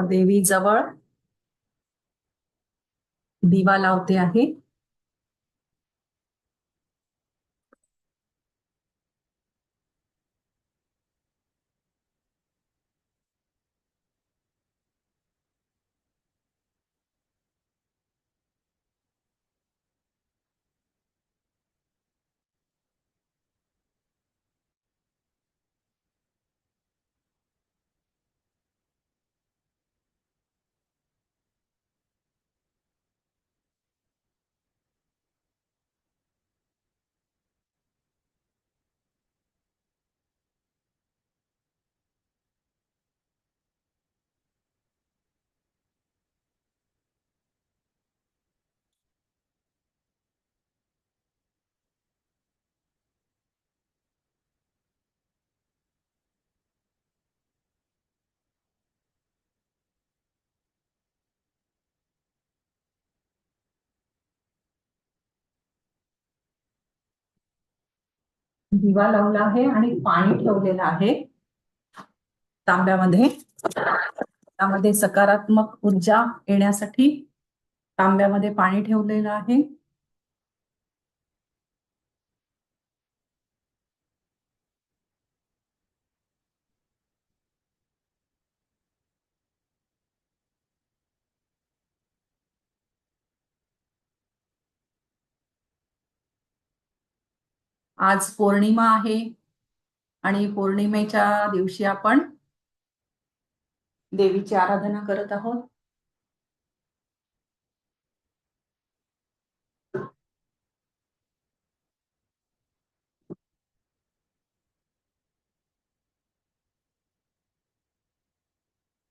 देवीजवळ दिवा लावते आहे. दिवा लावला आहे आणि पाणी ठेवलेलं आहे तांब्यामध्ये. त्यामध्ये सकारात्मक ऊर्जा येण्यासाठी तांब्यामध्ये पाणी ठेवलेलं आहे. आज पौर्णिमा आहे आणि पौर्णिमेच्या दिवशी आपण देवीची आराधना करत आहोत.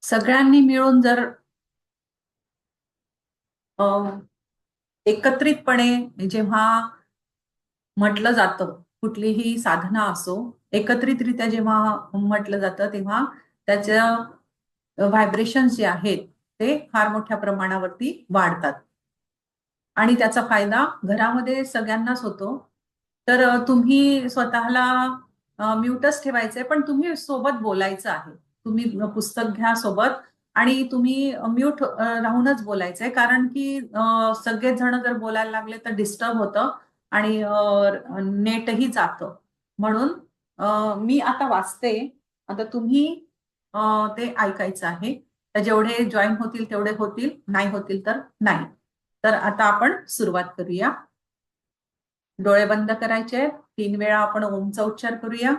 सगळ्यांनी मिळून जर एकत्रितपणे जेव्हा म्हटलं जातं, कुठलीही साधना असो, एकत्रितरित्या जेव्हा म्हटलं जातं तेव्हा त्याच्या व्हायब्रेशन्स जे आहेत ते फार मोठ्या प्रमाणावरती वाढतात आणि त्याचा फायदा घरामध्ये सगळ्यांनाच होतो. तर तुम्ही स्वतःला म्यूटच ठेवायचंय, पण तुम्ही सोबत बोलायचं आहे. तुम्ही पुस्तक घ्या सोबत आणि तुम्ही म्यूट राहूनच बोलायचंय, कारण की सगळेच जण जर बोलायला लागले तर डिस्टर्ब होतं आणि नेटही जातं. म्हणून मी आता वाचते, आता तुम्ही ते ऐकायचं आहे. तर जेवढे जॉईन होतील तेवढे होतील, नाही होतील तर नाही. तर आता आपण सुरुवात करूया. डोळे बंद करायचे. 3 वेळा आपण ओमचा उच्चार करूया.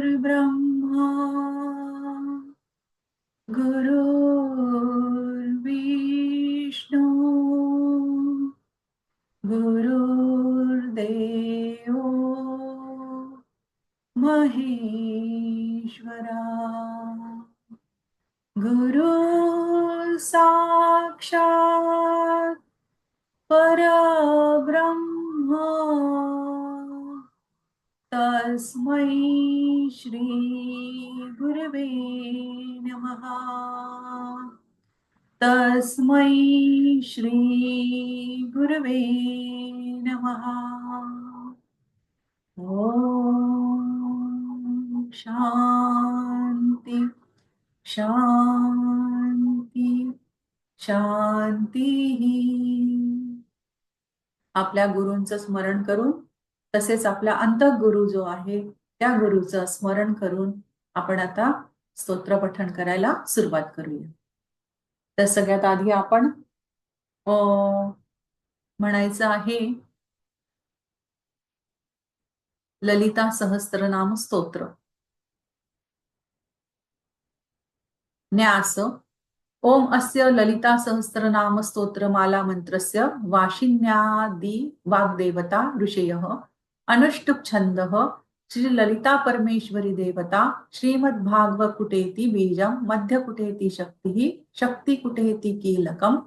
गुरुर्ब्रह्मा गुरुर्विष्णू गुरुर्देवो महेश्वरा गुरु साक्षात परब्रह्म तस्मै श्री गुरवे नमः. तस्मै श्री गुरवे नमः. ओम शांती शांती शांती. आपल्या गुरूंचं स्मरण करून, तसेच आपला अंतःगुरु जो आहे त्या गुरुचं स्मरण करून आपण आता स्तोत्र पठण करायला सुरुवात करूया. तर सगळ्यात आधी आपण म्हणायचं आहे ललिता सहस्त्रनाम स्तोत्र. न्यास ओम अस्य ललिता सहस्रनाम स्तोत्रमाला मंत्रस्य वाशिन्यादि वाग्देवता ऋषयः अनुष्टुप् छन्दः श्री ललिता परमेश्वरी देवता श्रीमद्भागवकुटेति बीजं मध्यकुटेति शक्तिः शक्तिकुटेति कीलकम्